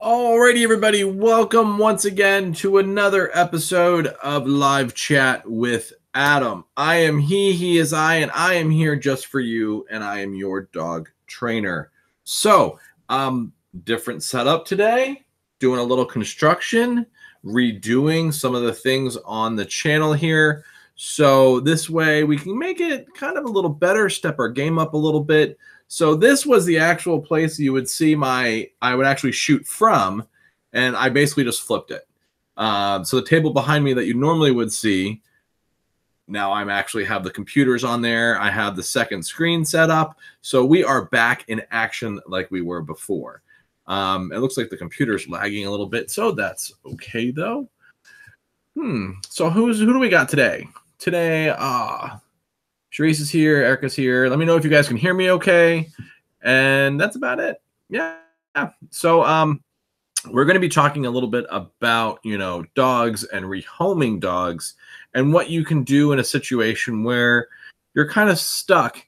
Alrighty, everybody, welcome once again to another episode of Live Chat with Adam. I am he is I, and I am here just for you, and I am your dog trainer. So, different setup today, doing a little construction, redoing some of the things on the channel here. So this way we can make it kind of a little better, step our game up a little bit. So this was the actual place you would see I would actually shoot from, and I basically just flipped it. So the table behind me that you normally would see, now I'm actually have the computers on there. I have the second screen set up. So we are back in action like we were before. It looks like the computer's lagging a little bit, so that's okay though. So who do we got today? Today, Sharice is here, Erica's here. Let me know if you guys can hear me okay. And that's about it. Yeah. So we're going to be talking a little bit about, dogs and rehoming dogs and what you can do in a situation where you're kind of stuck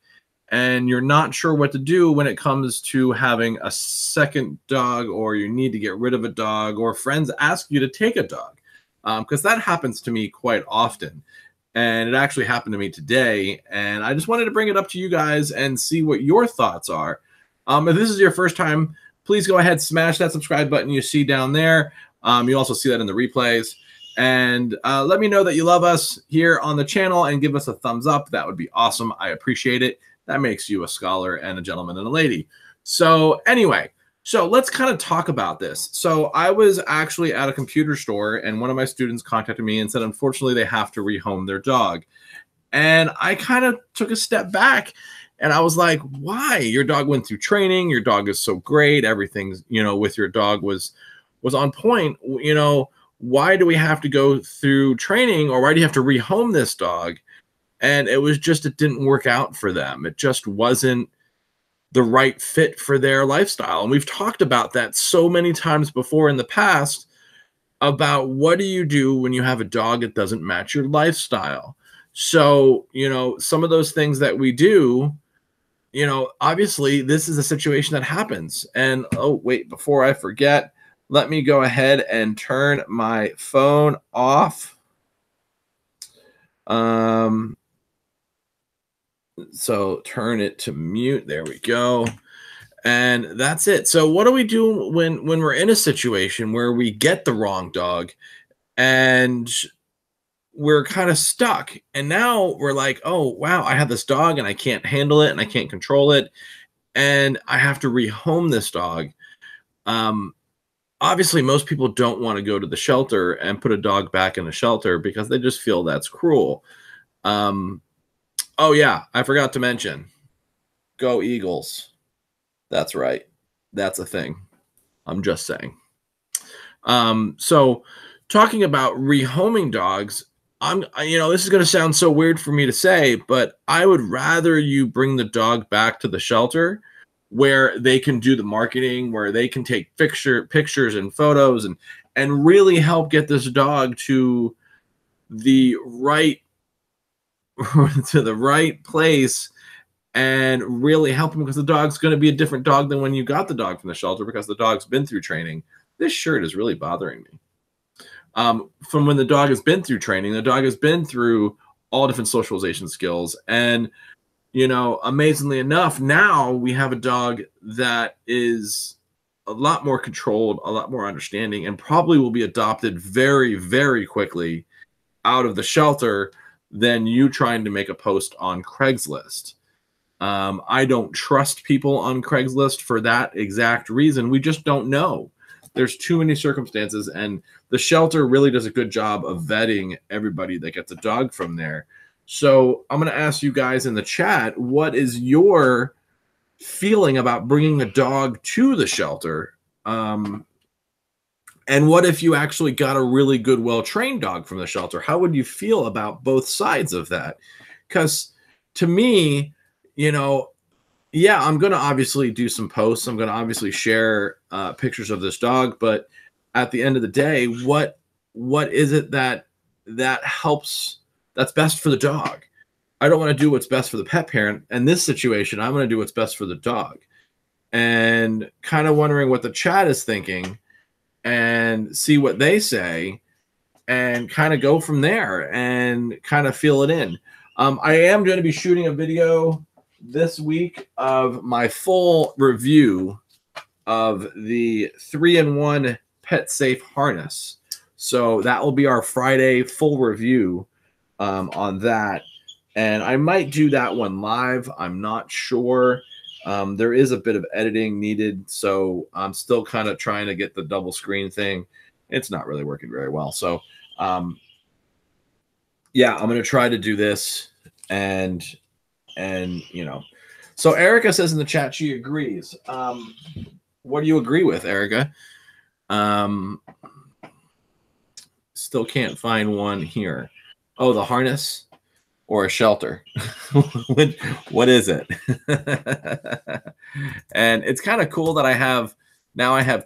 and you're not sure what to do when it comes to having a second dog, or you need to get rid of a dog, or friends ask you to take a dog. Because that happens to me quite often. And it actually happened to me today. And I just wanted to bring it up to you guys and see what your thoughts are. If this is your first time, please go ahead, smash that subscribe button you see down there. You also see that in the replays. And let me know that you love us here on the channel and give us a thumbs up. That would be awesome. I appreciate it. That makes you a scholar and a gentleman and a lady. So anyway, so let's kind of talk about this. So I was actually at a computer store, and one of my students contacted me and said, unfortunately, they have to rehome their dog. And I kind of took a step back, and I was like, why? Your dog went through training. Your dog is so great. Everything's, with your dog was on point. Why do we have to go through training, or why do you have to rehome this dog? And it didn't work out for them. It just wasn't the right fit for their lifestyle. And we've talked about that so many times before in the past about what do you do when you have a dog that doesn't match your lifestyle. So, some of those things that we do, obviously this is a situation that happens. And oh, wait, before I forget, let me go ahead and turn my phone off. So turn it to mute. There we go. And that's it. So what do we do when we're in a situation where we get the wrong dog and we're kind of stuck? And now we're like, oh, wow, I have this dog and I can't handle it and I can't control it. And I have to rehome this dog. Obviously, most people don't want to go to the shelter and put a dog back in a shelter because they just feel that's cruel. Oh, yeah, I forgot to mention, go Eagles. That's right. That's a thing. I'm just saying. So talking about rehoming dogs, this is going to sound so weird for me to say, but I would rather you bring the dog back to the shelter where they can do the marketing, where they can take pictures and photos and really help get this dog to the right place and really help him, because the dog's going to be a different dog than when you got the dog from the shelter, because the dog's been through training. This shirt is really bothering me. From when the dog has been through training, the dog has been through all different socialization skills. And, amazingly enough, now we have a dog that is a lot more controlled, a lot more understanding, and probably will be adopted very, very quickly out of the shelter than you trying to make a post on Craigslist. I don't trust people on Craigslist for that exact reason. We just don't know. There's too many circumstances, and the shelter really does a good job of vetting everybody that gets a dog from there. So I'm going to ask you guys in the chat, what is your feeling about bringing a dog to the shelter? And what if you actually got a really good, well-trained dog from the shelter? How would you feel about both sides of that? Because to me, yeah, I'm going to obviously do some posts. I'm going to obviously share pictures of this dog. But at the end of the day, what is it that helps, that's best for the dog? I don't want to do what's best for the pet parent. In this situation, I'm going to do what's best for the dog. And kind of wondering what the chat is thinking. and see what they say and kind of go from there and kind of fill it in. I am going to be shooting a video this week of my full review of the 3-in-1 pet safe harness. So that will be our Friday full review on that. And I might do that one live. I'm not sure. There is a bit of editing needed, so I'm still kind of trying to get the double screen thing. It's not really working very well. So yeah, I'm going to try to do this. And you know, so Erica says in the chat she agrees. What do you agree with, Erica? Still can't find one here. Oh, the harness or a shelter? What is it? And it's kind of cool that I have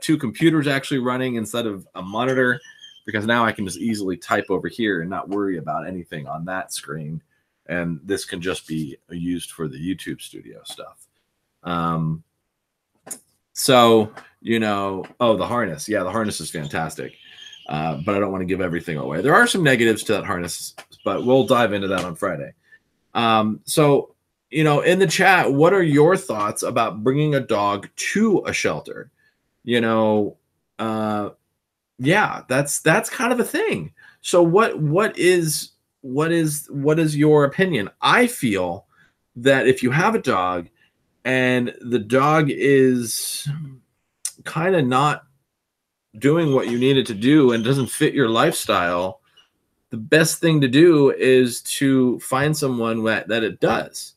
2 computers actually running instead of a monitor, because now I can just easily type over here and not worry about anything on that screen. And this can just be used for the YouTube studio stuff. So, you know, oh, the harness. Yeah, the harness is fantastic. But I don't want to give everything away. There are some negatives to that harness, but we'll dive into that on Friday. So, you know, in the chat, what are your thoughts about bringing a dog to a shelter? You know, yeah, that's kind of a thing. So what is your opinion? I feel that if you have a dog and the dog is kind of not doing what you need it to do and doesn't fit your lifestyle, the best thing to do is to find someone that it does.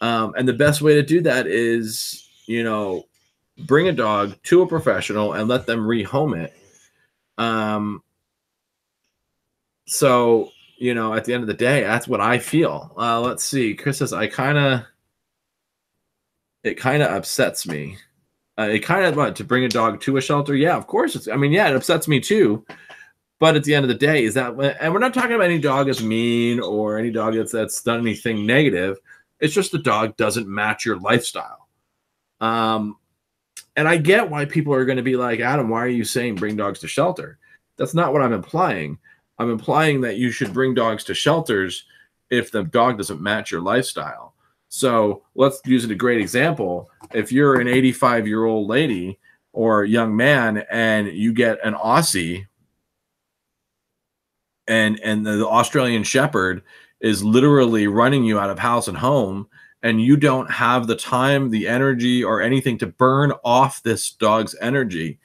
And the best way to do that is, you know, bring a dog to a professional and let them rehome it. So, you know, at the end of the day, that's what I feel. Let's see. Chris says, it kind of upsets me. It kind of to bring a dog to a shelter. Yeah, of course. I mean, yeah, it upsets me too. But at the end of the day, is that, and we're not talking about any dog that's mean or any dog that's done anything negative. It's just the dog doesn't match your lifestyle. And I get why people are going to be like, Adam, why are you saying bring dogs to shelter? That's not what I'm implying. I'm implying that you should bring dogs to shelters if the dog doesn't match your lifestyle. So let's use a great example. If you're an 85-year-old lady or a young man and you get an Aussie and the Australian Shepherd is literally running you out of house and home, and you don't have the time, the energy, or anything to burn off this dog's energy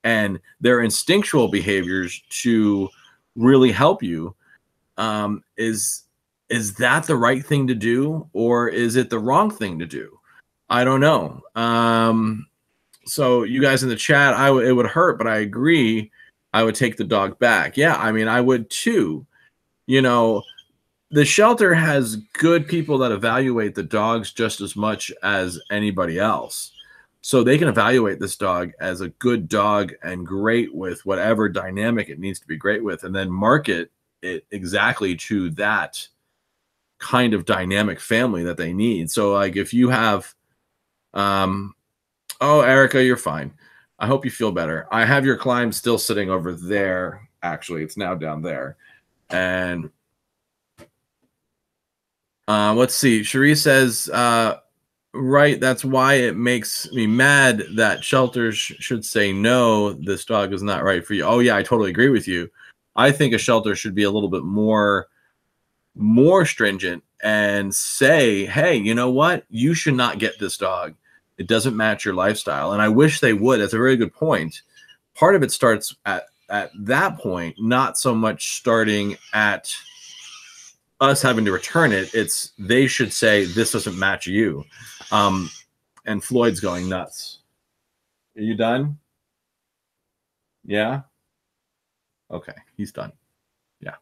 and their instinctual behaviors to really help you, is that the right thing to do, or is it the wrong thing to do? I don't know. So you guys in the chat, it would hurt, but I agree. I would take the dog back. Yeah, I mean, I would too. You know, the shelter has good people that evaluate the dogs just as much as anybody else. So they can evaluate this dog as a good dog and great with whatever dynamic it needs to be great with, and then market it exactly to that kind of dynamic family that they need. So like if you have, oh, Erica, you're fine. I hope you feel better. I have your climb still sitting over there. Actually, it's now down there. And let's see. Cherie says, right, that's why it makes me mad that shelters should say, no, this dog is not right for you. Oh, yeah, I totally agree with you. I think a shelter should be a little bit more stringent and say, hey, you know what? You should not get this dog. It doesn't match your lifestyle. And I wish they would. That's a very good point. Part of it starts at that point, not so much starting at us having to return it. It's they should say, this doesn't match you. And Floyd's going nuts. Are you done? Yeah? Okay, he's done. Yeah.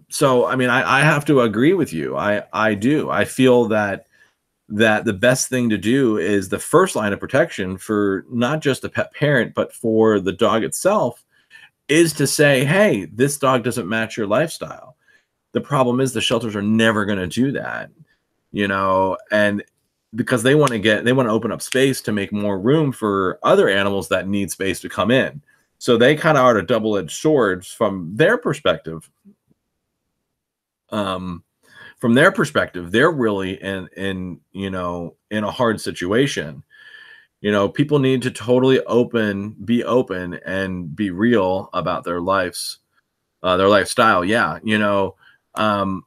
So, I mean, I have to agree with you. I do. I feel that the best thing to do is the first line of protection for not just the pet parent, but for the dog itself, is to say, hey, this dog doesn't match your lifestyle. The problem is the shelters are never going to do that, you know, and because they want to open up space to make more room for other animals that need space to come in. So they kind of are a double-edged swords from their perspective. Um, from their perspective, they're really in in a hard situation. People need to totally be open and be real about their their lifestyle. Yeah. Um,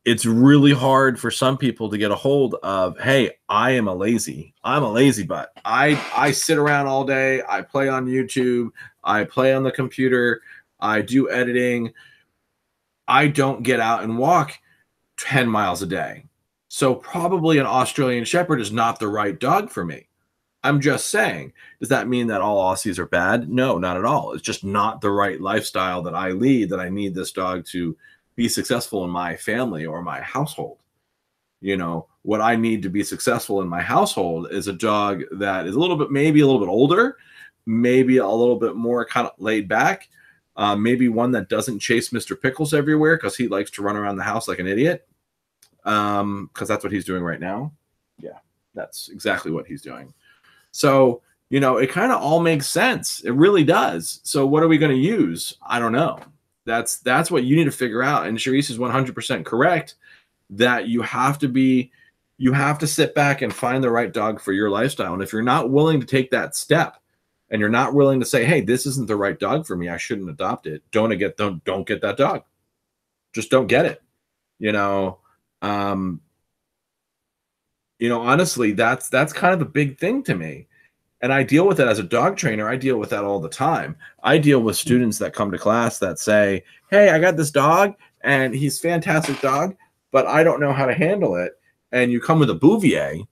it's really hard for some people to get a hold of, hey, I'm a lazy butt. I sit around all day. I play on YouTube. I play on the computer. I do editing. I don't get out and walk 10 miles a day. So probably an Australian Shepherd is not the right dog for me. I'm just saying. Does that mean that all Aussies are bad? No, not at all. It's just not the right lifestyle that I lead, that I need this dog to be successful in my family or my household. What I need to be successful in my household is a dog that is maybe a little bit older, maybe a little bit more kind of laid back, maybe one that doesn't chase Mr. Pickles everywhere because he likes to run around the house like an idiot, because that's what he's doing right now. Yeah, that's exactly what he's doing. So, it kind of all makes sense. It really does. So what are we going to use? I don't know. That's what you need to figure out. And Charisse is 100% correct that you have to sit back and find the right dog for your lifestyle. And if you're not willing to take that step and you're not willing to say, hey, this isn't the right dog for me, I shouldn't adopt it. Don't get that dog. Just don't get it. Honestly, that's kind of a big thing to me. And I deal with it as a dog trainer. I deal with that all the time. I deal with students that come to class that say, hey, I got this dog and he's a fantastic dog, but I don't know how to handle it. And you come with a Bouvier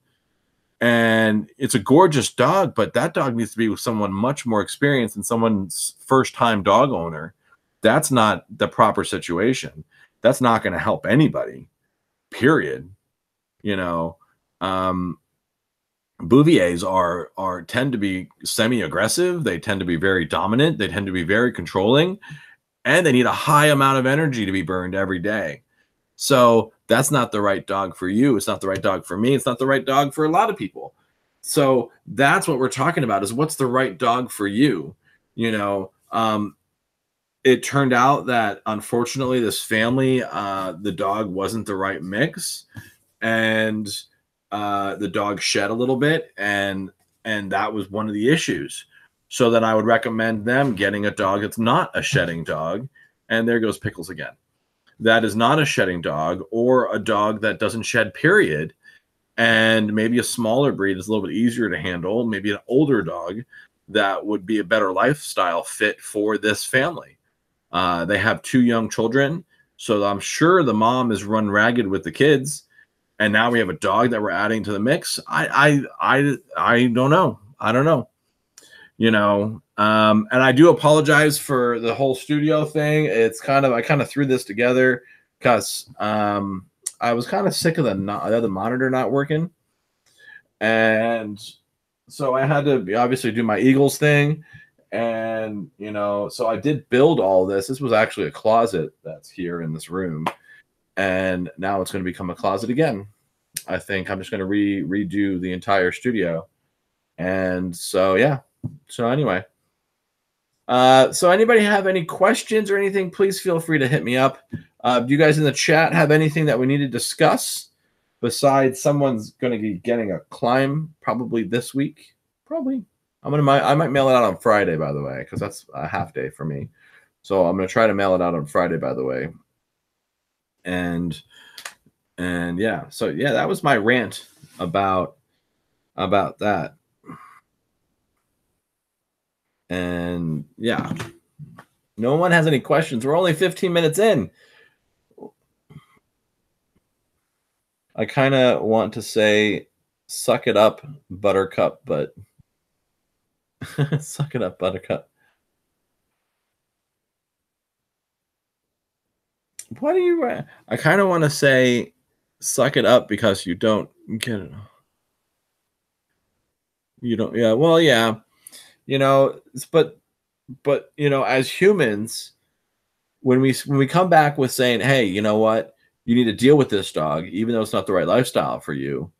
and it's a gorgeous dog, but that dog needs to be with someone much more experienced and someone's first-time dog owner. That's not the proper situation. That's not going to help anybody, period. Bouviers tend to be semi-aggressive. They tend to be very dominant. They tend to be very controlling, and they need a high amount of energy to be burned every day. So that's not the right dog for you. It's not the right dog for me. It's not the right dog for a lot of people. So that's what we're talking about, is what's the right dog for you. It turned out that unfortunately this family, the dog wasn't the right mix, and the dog shed a little bit, and that was one of the issues. So then I would recommend them getting a dog that's not a shedding dog. And there goes Pickles again. That is not a shedding dog, or a dog that doesn't shed, period. And maybe a smaller breed is a little bit easier to handle. Maybe an older dog that would be a better lifestyle fit for this family. They have 2 young children, so I'm sure the mom is run ragged with the kids. And now we have a dog that we're adding to the mix. I don't know. I don't know. And I do apologize for the whole studio thing. I kind of threw this together because I was kind of sick of the other monitor not working. And so I had to obviously do my Eagles thing. And, so I did build all this. This was actually a closet that's here in this room. And now it's going to become a closet again. I think I'm just going to redo the entire studio. And so, yeah. So anyway, so anybody have any questions or anything, please feel free to hit me up. Do you guys in the chat have anything that we need to discuss besides someone's going to be getting a climb probably this week? Probably. I might mail it out on Friday, by the way, because that's a half day for me. So I'm going to try to mail it out on Friday, by the way. And yeah, so yeah, that was my rant about that. And yeah, no one has any questions. We're only 15 minutes in. I kind of want to say, suck it up, Buttercup, but suck it up, Buttercup. What do you? I kind of want to say, suck it up, because you don't get it. You don't. Yeah. Well, yeah. But as humans, when we come back with saying, hey, you know what, you need to deal with this dog, even though it's not the right lifestyle for you,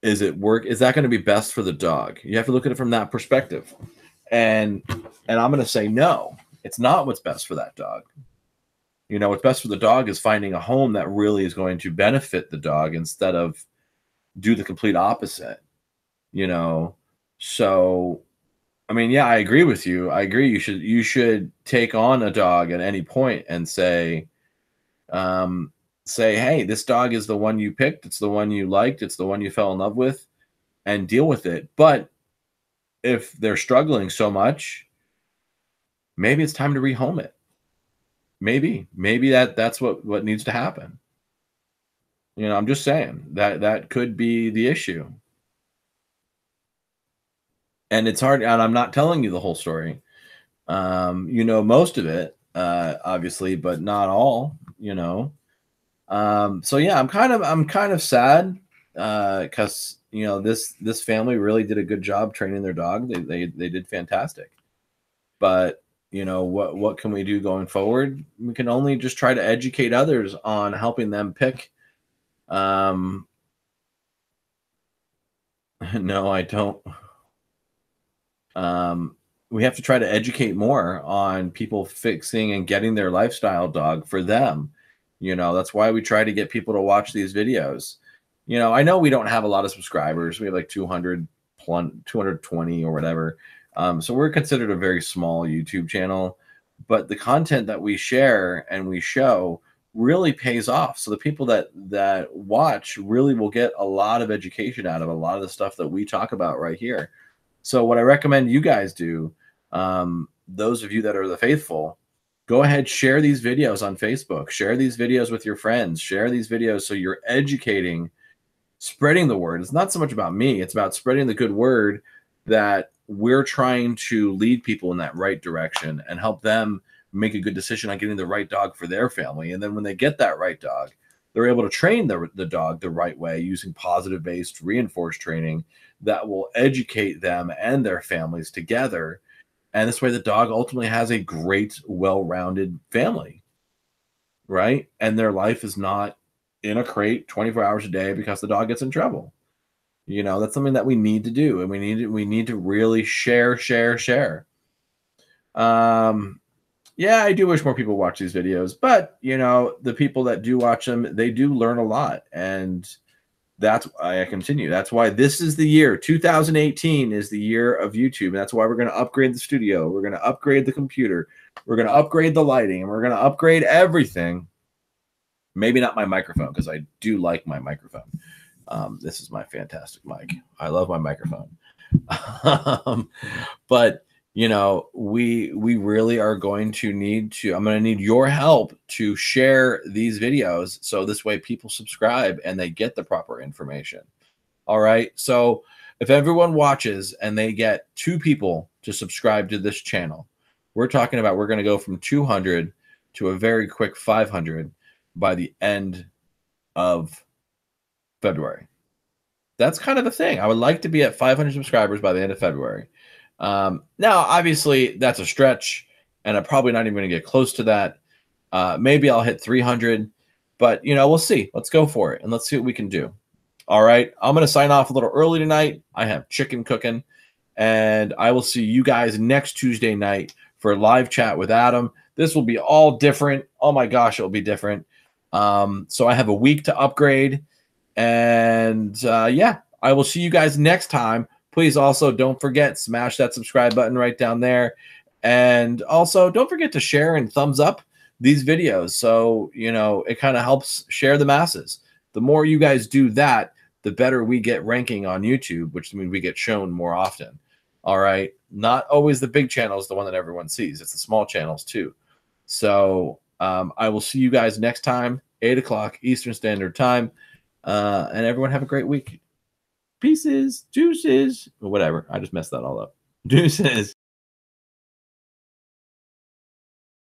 Is it work? Is that going to be best for the dog? You have to look at it from that perspective. And I'm going to say no. It's not what's best for that dog. What's best for the dog is finding a home that really is going to benefit the dog instead of do the complete opposite. You know, so I mean, yeah, I agree with you. I agree. You should take on a dog at any point and um, say, hey, this dog is the one you picked. It's the one you liked. It's the one you fell in love with, and deal with it. But if they're struggling so much, maybe it's time to rehome it. Maybe that's what needs to happen. I'm just saying that could be the issue. And it's hard, and I'm not telling you the whole story. Most of it, obviously, but not all. So yeah, I'm kind of sad, because this family really did a good job training their dog. They did fantastic. But what can we do going forward? We can only just try to educate others on helping them pick. No, I don't. Um, we have to try to educate more on people fixing and getting their lifestyle dog for them. That's why we try to get people to watch these videos. I know we don't have a lot of subscribers. We have like 220 or whatever. So we're considered a very small YouTube channel, but the content that we share and we show really pays off. So the people that watch really will get a lot of education out of a lot of the stuff that we talk about right here. So what I recommend you guys do, those of you that are the faithful, go ahead, share these videos on Facebook, share these videos with your friends, share these videos so you're educating, spreading the word. It's not so much about me, it's about spreading the good word that we're trying to lead people in that right direction and help them make a good decision on getting the right dog for their family. And then when they get that right dog, they're able to train the dog the right way using positive based reinforced training that will educate them and their families together. And this way, the dog ultimately has a great, well rounded family, right? And their life is not in a crate 24 hours a day because the dog gets in trouble. That's something that we need to do. And we need to really share. Yeah, I do wish more people watch these videos, but the people that do watch them, they do learn a lot. And that's why I continue. That's why this is the year. 2018 is the year of YouTube. And that's why we're going to upgrade the studio. We're going to upgrade the computer. We're going to upgrade the lighting. And we're going to upgrade everything. Maybe not my microphone, because I do like my microphone. This is my fantastic mic. I love my microphone. But we really are going to I'm going to need your help to share these videos. So this way people subscribe and they get the proper information. All right. So if everyone watches and they get 2 people to subscribe to this channel, we're talking about, we're going to go from 200 to a very quick 500 by the end of February. That's kind of the thing. I would like to be at 500 subscribers by the end of February. Now, obviously, that's a stretch, and I'm probably not even going to get close to that. Maybe I'll hit 300, but we'll see. Let's go for it, and let's see what we can do. All right, I'm going to sign off a little early tonight. I have chicken cooking, and I will see you guys next Tuesday night for a live chat with Adam. This will be all different. Oh my gosh, it'll be different. So I have a week to upgrade, and yeah, I will see you guys next time. Please also don't forget, smash that subscribe button right down there. And also don't forget to share and thumbs up these videos. So, it kind of helps share the masses. The more you guys do that, the better we get ranking on YouTube, which means we get shown more often. All right. Not always the big channel is the one that everyone sees. It's the small channels too. So I will see you guys next time, 8 o'clock Eastern Standard Time. And everyone have a great week. Pieces, juices, or whatever. I just messed that all up. Deuces.